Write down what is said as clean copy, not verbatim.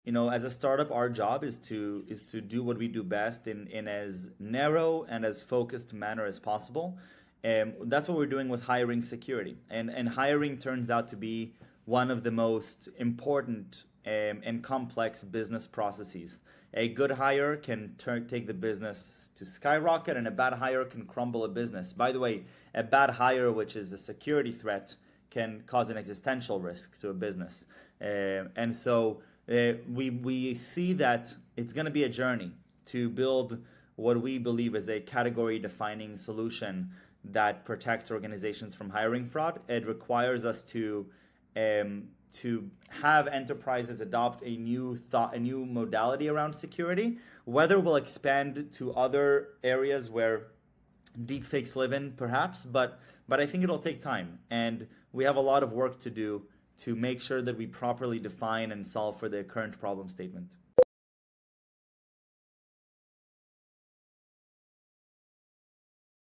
As a startup, our job is to do what we do best in as narrow and as focused manner as possible. That's what we're doing with hiring security, and hiring turns out to be one of the most important and complex business processes. A good hire can take the business to skyrocket, and a bad hire can crumble a business. By the way, a bad hire, which is a security threat, can cause an existential risk to a business. And so we see that it's going to be a journey to build what we believe is a category defining solution that protects organizations from hiring fraud. It requires us to have enterprises adopt a new modality around security. Whether we'll expand to other areas where deepfakes live in, perhaps, but I think it'll take time, and we have a lot of work to do to make sure that we properly define and solve for the current problem statement.